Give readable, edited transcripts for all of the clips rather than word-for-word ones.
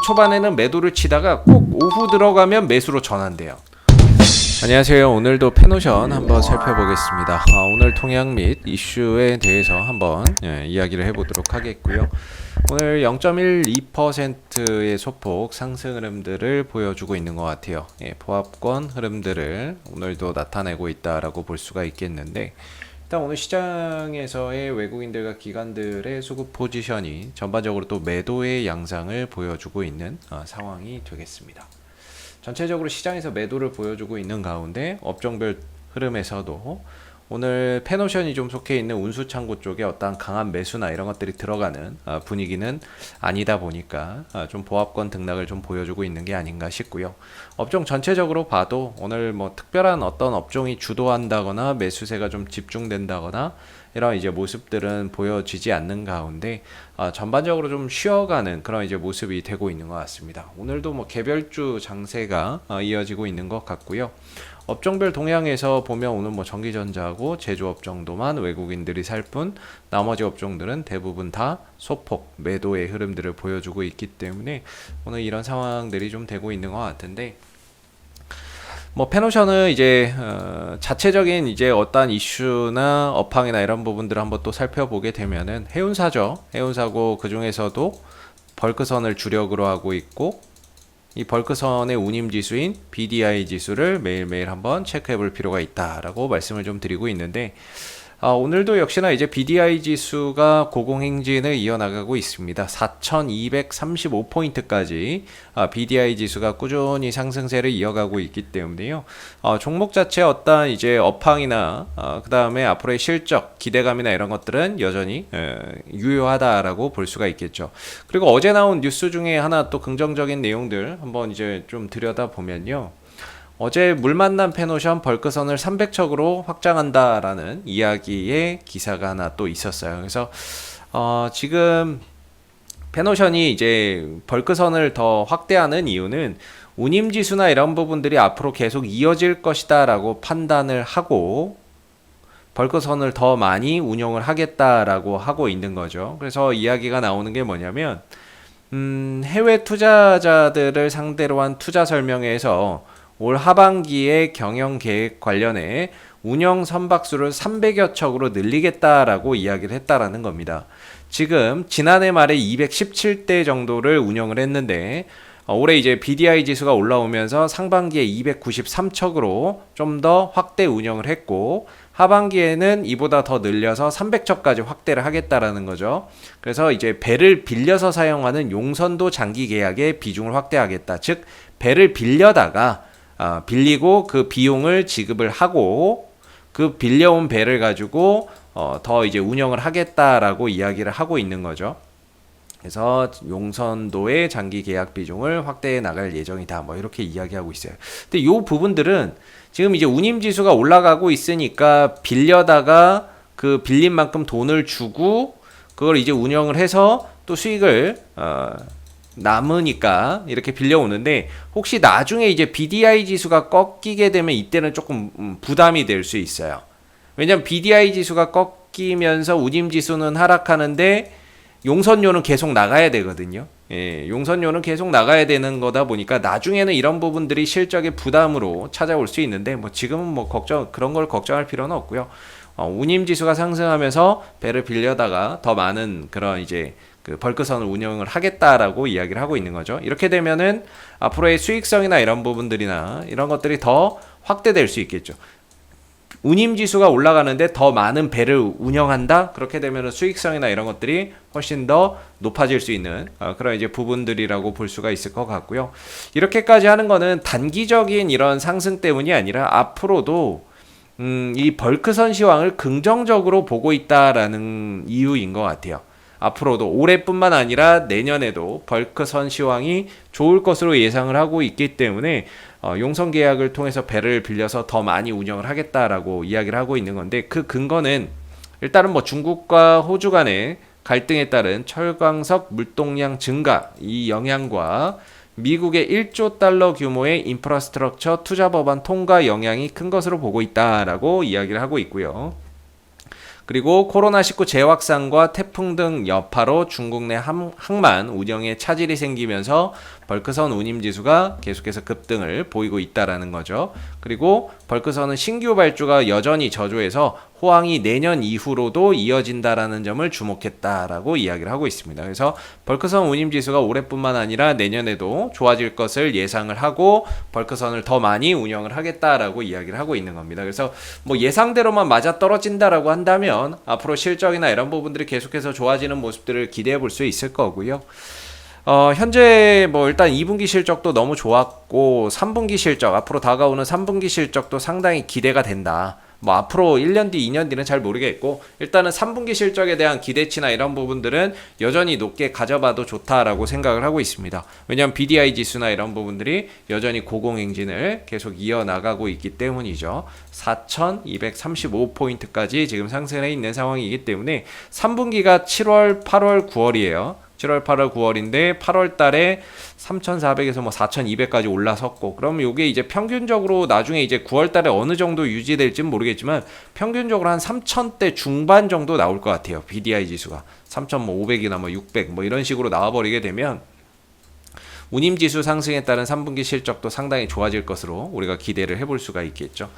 초반에는 매도를 치다가 꼭 오후 들어가면 매수로 전환돼요. 안녕하세요. 오늘도 페노션 한번 살펴보겠습니다. 오늘 통향 및 이슈에 대해서 한번 이야기를 해보도록 하겠고요. 오늘 0.12%의 소폭 상승 흐름들을 보여주고 있는 것 같아요. 보합권 흐름들을 오늘도 나타내고 있다라고 볼 수가 있겠는데, 일단 오늘 시장에서의 외국인들과 기관들의 수급 포지션이 전반적으로 또 매도의 양상을 보여주고 있는 상황이 되겠습니다. 전체적으로 시장에서 매도를 보여주고 있는 가운데 업종별 흐름에서도 오늘 페노션이 좀 속해 있는 운수창고 쪽에 어떠한 강한 매수나 이런 것들이 들어가는 분위기는 아니다 보니까 좀 보합권 등락을 좀 보여주고 있는 게 아닌가 싶고요. 업종 전체적으로 봐도 오늘 뭐 특별한 어떤 업종이 주도한다거나 매수세가 좀 집중된다거나 이런 이제 모습들은 보여지지 않는 가운데 전반적으로 좀 쉬어가는 그런 이제 모습이 되고 있는 것 같습니다. 오늘도 뭐 개별주 장세가 이어지고 있는 것 같고요. 업종별 동향에서 보면 오늘 뭐 전기전자하고 제조업 정도만 외국인들이 살 뿐 나머지 업종들은 대부분 다 소폭 매도의 흐름들을 보여주고 있기 때문에 오늘 이런 상황들이 좀 되고 있는 것 같은데, 뭐 페노션은 이제 자체적인 이제 어떠한 이슈나 업황이나 이런 부분들을 한번 또 살펴보게 되면은 해운사죠. 해운사고 그 중에서도 벌크선을 주력으로 하고 있고, 이 벌크선의 운임 지수인 BDI 지수를 매일매일 한번 체크해 볼 필요가 있다라고 말씀을 좀 드리고 있는데, 오늘도 역시나 이제 BDI 지수가 고공행진을 이어나가고 있습니다. 4,235포인트까지 BDI 지수가 꾸준히 상승세를 이어가고 있기 때문에요. 종목 자체 어떤 이제 업황이나 그 다음에 앞으로의 실적, 기대감이나 이런 것들은 여전히 유효하다라고 볼 수가 있겠죠. 그리고 어제 나온 뉴스 중에 하나 또 긍정적인 내용들 한번 이제 좀 들여다보면요. 어제 물 만난 페노션 벌크선을 300척으로 확장한다라는 이야기의 기사가 하나 또 있었어요. 그래서 지금 페노션이 이제 벌크선을 더 확대하는 이유는 운임지수나 이런 부분들이 앞으로 계속 이어질 것이다라고 판단을 하고 벌크선을 더 많이 운영을 하겠다라고 하고 있는 거죠. 그래서 이야기가 나오는 게 뭐냐면 해외 투자자들을 상대로 한 투자 설명회에서 올 하반기의 경영 계획 관련해 운영 선박수를 300여 척으로 늘리겠다라고 이야기를 했다라는 겁니다. 지금 지난해 말에 217대 정도를 운영을 했는데 올해 이제 BDI 지수가 올라오면서 상반기에 293척으로 좀 더 확대 운영을 했고, 하반기에는 이보다 더 늘려서 300척까지 확대를 하겠다라는 거죠. 그래서 이제 배를 빌려서 사용하는 용선도 장기 계약의 비중을 확대하겠다. 즉 배를 빌려다가 빌리고 그 비용을 지급을 하고 그 빌려온 배를 가지고 더 이제 운영을 하겠다라고 이야기를 하고 있는 거죠. 그래서 용선도의 장기 계약 비중을 확대해 나갈 예정이다. 뭐 이렇게 이야기하고 있어요. 근데 이 부분들은 지금 이제 운임 지수가 올라가고 있으니까 빌려다가 그 빌린 만큼 돈을 주고 그걸 이제 운영을 해서 또 수익을 남으니까 이렇게 빌려오는데, 혹시 나중에 이제 BDI 지수가 꺾이게 되면 이때는 조금 부담이 될 수 있어요. 왜냐면 BDI 지수가 꺾이면서 운임 지수는 하락하는데 용선료는 계속 나가야 되거든요. 용선료는 계속 나가야 되는 거다 보니까 나중에는 이런 부분들이 실적의 부담으로 찾아올 수 있는데, 뭐 지금은 뭐 그런 걸 걱정할 필요는 없고요. 운임 지수가 상승하면서 배를 빌려다가 더 많은 그런 이제 그 벌크선을 운영을 하겠다라고 이야기를 하고 있는 거죠. 이렇게 되면은 앞으로의 수익성이나 이런 부분들이나 이런 것들이 더 확대될 수 있겠죠. 운임 지수가 올라가는데 더 많은 배를 운영한다? 그렇게 되면은 수익성이나 이런 것들이 훨씬 더 높아질 수 있는 그런 이제 부분들이라고 볼 수가 있을 것 같고요. 이렇게까지 하는 거는 단기적인 이런 상승 때문이 아니라 앞으로도 이 벌크선 시황을 긍정적으로 보고 있다라는 이유인 것 같아요. 앞으로도 올해뿐만 아니라 내년에도 벌크선 시황이 좋을 것으로 예상을 하고 있기 때문에 용선 계약을 통해서 배를 빌려서 더 많이 운영을 하겠다라고 이야기를 하고 있는 건데, 그 근거는 일단은 뭐 중국과 호주 간의 갈등에 따른 철광석 물동량 증가, 이 영향과 미국의 1조 달러 규모의 인프라스트럭처 투자 법안 통과 영향이 큰 것으로 보고 있다라고 이야기를 하고 있고요. 그리고 코로나19 재확산과 태풍 등 여파로 중국 내 항만 운영에 차질이 생기면서 벌크선 운임지수가 계속해서 급등을 보이고 있다라는 거죠. 그리고 벌크선은 신규 발주가 여전히 저조해서 호황이 내년 이후로도 이어진다라는 점을 주목했다라고 이야기를 하고 있습니다. 그래서 벌크선 운임지수가 올해뿐만 아니라 내년에도 좋아질 것을 예상을 하고 벌크선을 더 많이 운영을 하겠다라고 이야기를 하고 있는 겁니다. 그래서 뭐 예상대로만 맞아 떨어진다라고 한다면 앞으로 실적이나 이런 부분들이 계속해서 좋아지는 모습들을 기대해 볼 수 있을 거고요. 현재 뭐 일단 2분기 실적도 너무 좋았고 3분기 실적, 앞으로 다가오는 3분기 실적도 상당히 기대가 된다. 뭐 앞으로 1년 뒤, 2년 뒤는 잘 모르겠고 일단은 3분기 실적에 대한 기대치나 이런 부분들은 여전히 높게 가져봐도 좋다라고 생각을 하고 있습니다. 왜냐하면 BDI 지수나 이런 부분들이 여전히 고공행진을 계속 이어나가고 있기 때문이죠. 4,235포인트까지 지금 상승해 있는 상황이기 때문에 3분기가 7월, 8월, 9월이에요. 7월, 8월, 9월인데 8월 달에 3,400에서 뭐 4,200까지 올라섰고 그럼 이게 이제 평균적으로 나중에 이제 9월 달에 어느 정도 유지될지는 모르겠지만 평균적으로 한 3,000대 중반 정도 나올 것 같아요. BDI 지수가 3,500이나 뭐 600 뭐 이런 식으로 나와버리게 되면 운임지수 상승에 따른 3분기 실적도 상당히 좋아질 것으로 우리가 기대를 해볼 수가 있겠죠.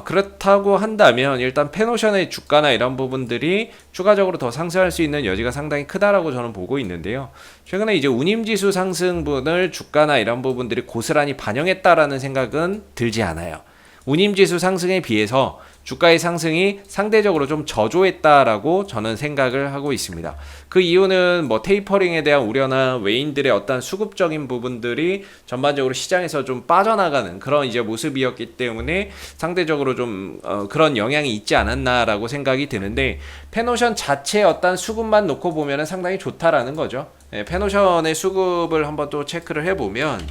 그렇다고 한다면 일단 페노션의 주가나 이런 부분들이 추가적으로 더 상승할 수 있는 여지가 상당히 크다라고 저는 보고 있는데요. 최근에 이제 운임지수 상승분을 주가나 이런 부분들이 고스란히 반영했다라는 생각은 들지 않아요. 운임지수 상승에 비해서 주가의 상승이 상대적으로 좀 저조했다라고 저는 생각을 하고 있습니다. 그 이유는 뭐 테이퍼링에 대한 우려나 외인들의 어떤 수급적인 부분들이 전반적으로 시장에서 좀 빠져나가는 그런 이제 모습이었기 때문에 상대적으로 좀 그런 영향이 있지 않았나라고 생각이 드는데 페노션 자체의 어떤 수급만 놓고 보면 상당히 좋다라는 거죠. 페노션의 수급을 한번 또 체크를 해보면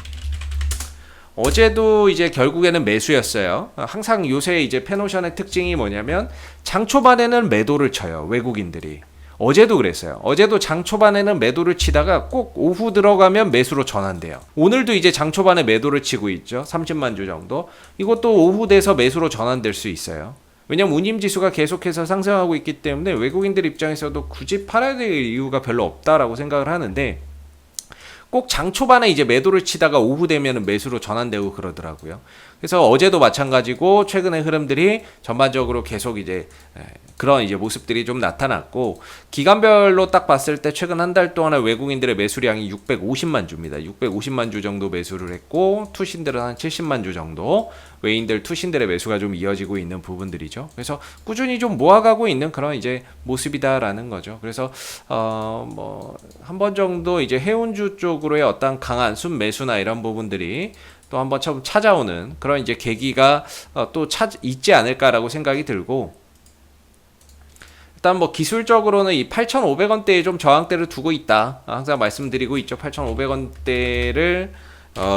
어제도 이제 결국에는 매수였어요. 항상 요새 이제 페노션의 특징이 뭐냐면 장 초반에는 매도를 쳐요. 외국인들이. 어제도 그랬어요. 어제도 장 초반에는 매도를 치다가 꼭 오후 들어가면 매수로 전환돼요. 오늘도 이제 장 초반에 매도를 치고 있죠. 30만 주 정도. 이것도 오후 돼서 매수로 전환될 수 있어요. 왜냐면 운임지수가 계속해서 상승하고 있기 때문에 외국인들 입장에서도 굳이 팔아야 될 이유가 별로 없다라고 생각을 하는데 꼭 장 초반에 이제 매도를 치다가 오후 되면은 매수로 전환되고 그러더라고요. 그래서 어제도 마찬가지고 최근의 흐름들이 전반적으로 계속 이제 그런 이제 모습들이 좀 나타났고 기간별로 딱 봤을 때 최근 한 달 동안의 외국인들의 매수량이 650만 주입니다. 650만 주 정도 매수를 했고 투신들은 한 70만 주 정도 외인들 투신들의 매수가 좀 이어지고 있는 부분들이죠. 그래서 꾸준히 좀 모아가고 있는 그런 이제 모습이다라는 거죠. 그래서 뭐 한 번 정도 이제 해운주 쪽으로의 어떤 강한 순매수나 이런 부분들이 또 한번 좀 찾아오는 그런 이제 계기가 또 있지 않을까라고 생각이 들고 일단 뭐 기술적으로는 이 8,500원대에 좀 저항대를 두고 있다. 항상 말씀드리고 있죠. 8,500원대를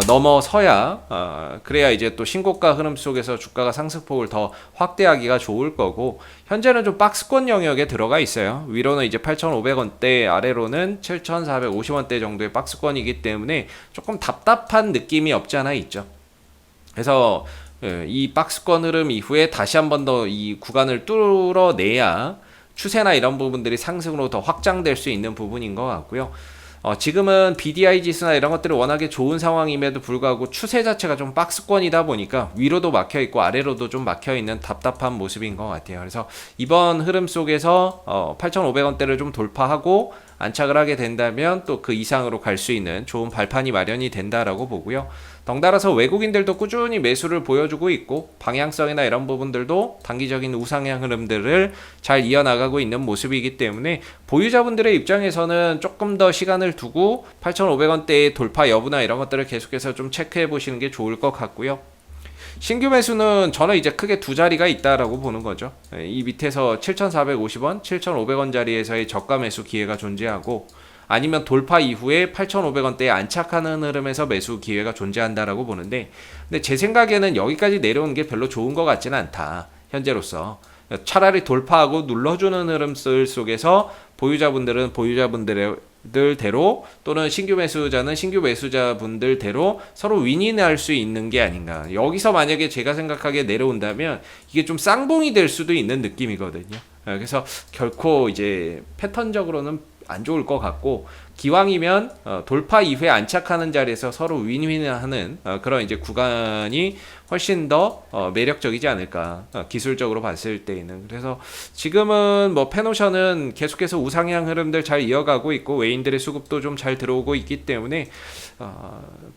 넘어서야 그래야 이제 또 신고가 흐름 속에서 주가가 상승폭을 더 확대하기가 좋을 거고 현재는 좀 박스권 영역에 들어가 있어요. 위로는 이제 8,500원대 아래로는 7,450원대 정도의 박스권이기 때문에 조금 답답한 느낌이 없지 않아 있죠. 그래서 이 박스권 흐름 이후에 다시 한 번 더 이 구간을 뚫어내야 추세나 이런 부분들이 상승으로 더 확장될 수 있는 부분인 것 같고요. 지금은 BDI 지수나 이런 것들이 워낙에 좋은 상황임에도 불구하고 추세 자체가 좀 박스권이다 보니까 위로도 막혀있고 아래로도 좀 막혀있는 답답한 모습인 것 같아요. 그래서 이번 흐름 속에서 8,500원대를 좀 돌파하고 안착을 하게 된다면 또 그 이상으로 갈 수 있는 좋은 발판이 마련이 된다라고 보고요. 덩달아서 외국인들도 꾸준히 매수를 보여주고 있고 방향성이나 이런 부분들도 단기적인 우상향 흐름들을 잘 이어나가고 있는 모습이기 때문에 보유자분들의 입장에서는 조금 더 시간을 두고 8,500원대의 돌파 여부나 이런 것들을 계속해서 좀 체크해 보시는 게 좋을 것 같고요. 신규 매수는 저는 이제 크게 두 자리가 있다라고 보는 거죠. 이 밑에서 7,450원, 7,500원 자리에서의 저가 매수 기회가 존재하고 아니면 돌파 이후에 8,500원대에 안착하는 흐름에서 매수 기회가 존재한다라고 보는데 근데 제 생각에는 여기까지 내려오는 게 별로 좋은 것 같지는 않다. 현재로서. 차라리 돌파하고 눌러주는 흐름들 속에서 보유자분들은 보유자분들대로 또는 신규 매수자는 신규 매수자분들대로 서로 윈윈할 수 있는 게 아닌가. 여기서 만약에 제가 생각하기에 내려온다면 이게 좀 쌍봉이 될 수도 있는 느낌이거든요. 그래서 결코 이제 패턴적으로는 안 좋을 것 같고, 기왕이면 돌파 이후에 안착하는 자리에서 서로 윈윈하는 그런 이제 구간이 훨씬 더 매력적이지 않을까, 기술적으로 봤을 때에는. 그래서 지금은 뭐 페노션은 계속해서 우상향 흐름들 잘 이어가고 있고, 외인들의 수급도 좀 잘 들어오고 있기 때문에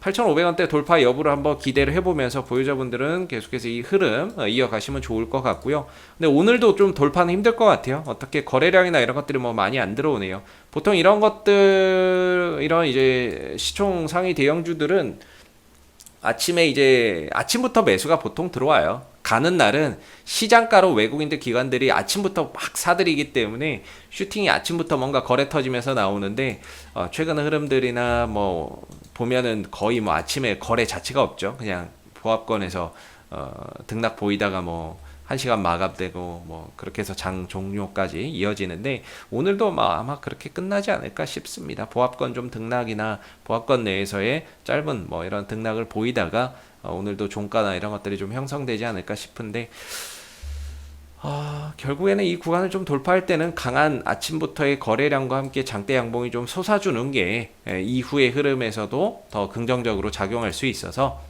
8,500원대 돌파 여부를 한번 기대를 해보면서 보유자분들은 계속해서 이 흐름 이어가시면 좋을 것 같고요. 근데 오늘도 좀 돌파는 힘들 것 같아요. 어떻게 거래량이나 이런 것들이 뭐 많이 안 들어오네요. 보통 이런 것들, 이런 이제 시총 상위 대형주들은 아침에 이제 아침부터 매수가 보통 들어와요. 가는 날은 시장가로 외국인들 기관들이 아침부터 막 사들이기 때문에 슈팅이 아침부터 뭔가 거래 터지면서 나오는데, 최근 흐름들이나 뭐 보면은 거의 뭐 아침에 거래 자체가 없죠. 그냥 보합권에서 등락 보이다가 뭐 1시간 마감되고 뭐 그렇게 해서 장 종료까지 이어지는데, 오늘도 아마 그렇게 끝나지 않을까 싶습니다. 보합권 좀 등락이나 보합권 내에서의 짧은 뭐 이런 등락을 보이다가 오늘도 종가나 이런 것들이 좀 형성되지 않을까 싶은데, 결국에는 이 구간을 좀 돌파할 때는 강한 아침부터의 거래량과 함께 장대 양봉이 좀 솟아주는 게 이후의 흐름에서도 더 긍정적으로 작용할 수 있어서,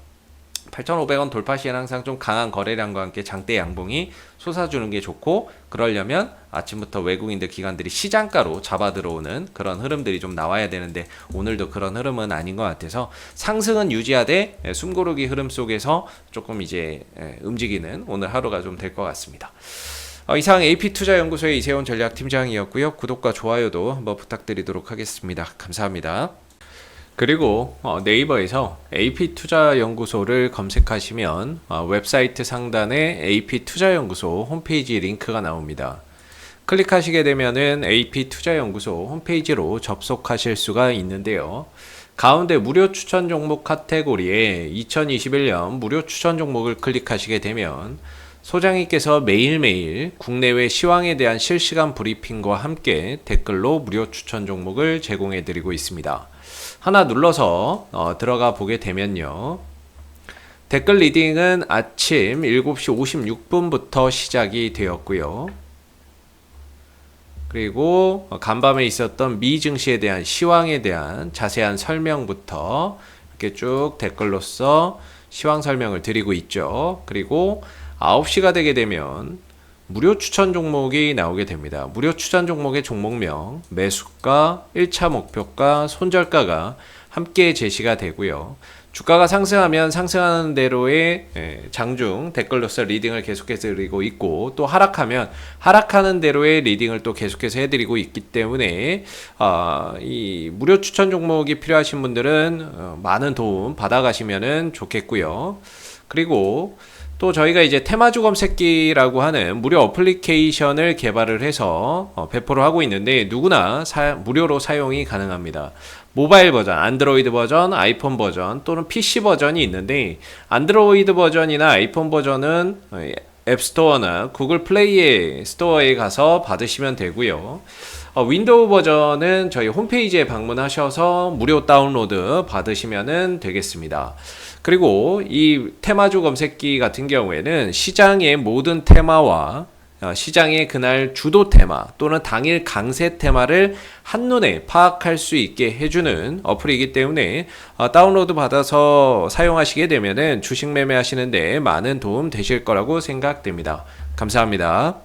8,500원 돌파 시에는 항상 좀 강한 거래량과 함께 장대 양봉이 솟아주는 게 좋고, 그러려면 아침부터 외국인들 기관들이 시장가로 잡아 들어오는 그런 흐름들이 좀 나와야 되는데, 오늘도 그런 흐름은 아닌 것 같아서 상승은 유지하되 숨고르기 흐름 속에서 조금 이제 움직이는 오늘 하루가 좀 될 것 같습니다. 이상 AP투자연구소의 이세훈 전략팀장이었고요. 구독과 좋아요도 한번 부탁드리도록 하겠습니다. 감사합니다. 그리고 네이버에서 AP투자연구소를 검색하시면 웹사이트 상단에 AP투자연구소 홈페이지 링크가 나옵니다. 클릭하시게 되면은 AP투자연구소 홈페이지로 접속하실 수가 있는데요. 가운데 무료 추천 종목 카테고리에 2021년 무료 추천 종목을 클릭하시게 되면 소장님께서 매일매일 국내외 시황에 대한 실시간 브리핑과 함께 댓글로 무료 추천 종목을 제공해 드리고 있습니다. 하나 눌러서 들어가 보게 되면요, 댓글 리딩은 아침 7시 56분부터 시작이 되었고요. 그리고 간밤에 있었던 미 증시에 대한 시황에 대한 자세한 설명부터 이렇게 쭉 댓글로서 시황 설명을 드리고 있죠. 그리고 9시가 되게 되면 무료 추천 종목이 나오게 됩니다. 무료 추천 종목의 종목명, 매수가, 1차 목표가, 손절가가 함께 제시가 되고요. 주가가 상승하면 상승하는 대로의 장중 댓글로서 리딩을 계속해서 드리고 있고, 또 하락하면 하락하는 대로의 리딩을 또 계속해서 해드리고 있기 때문에 이 무료 추천 종목이 필요하신 분들은 많은 도움 받아가시면 좋겠고요. 그리고 또 저희가 이제 테마주 검색기라고 하는 무료 어플리케이션을 개발을 해서 배포를 하고 있는데, 누구나 무료로 사용이 가능합니다. 모바일 버전, 안드로이드 버전, 아이폰 버전 또는 PC 버전이 있는데, 안드로이드 버전이나 아이폰 버전은 앱스토어나 구글 플레이 스토어에 가서 받으시면 되고요. 윈도우 버전은 저희 홈페이지에 방문하셔서 무료 다운로드 받으시면 되겠습니다. 그리고 이 테마주 검색기 같은 경우에는 시장의 모든 테마와 시장의 그날 주도 테마 또는 당일 강세 테마를 한눈에 파악할 수 있게 해주는 어플이기 때문에 다운로드 받아서 사용하시게 되면은 주식 매매하시는데 많은 도움 되실 거라고 생각됩니다. 감사합니다.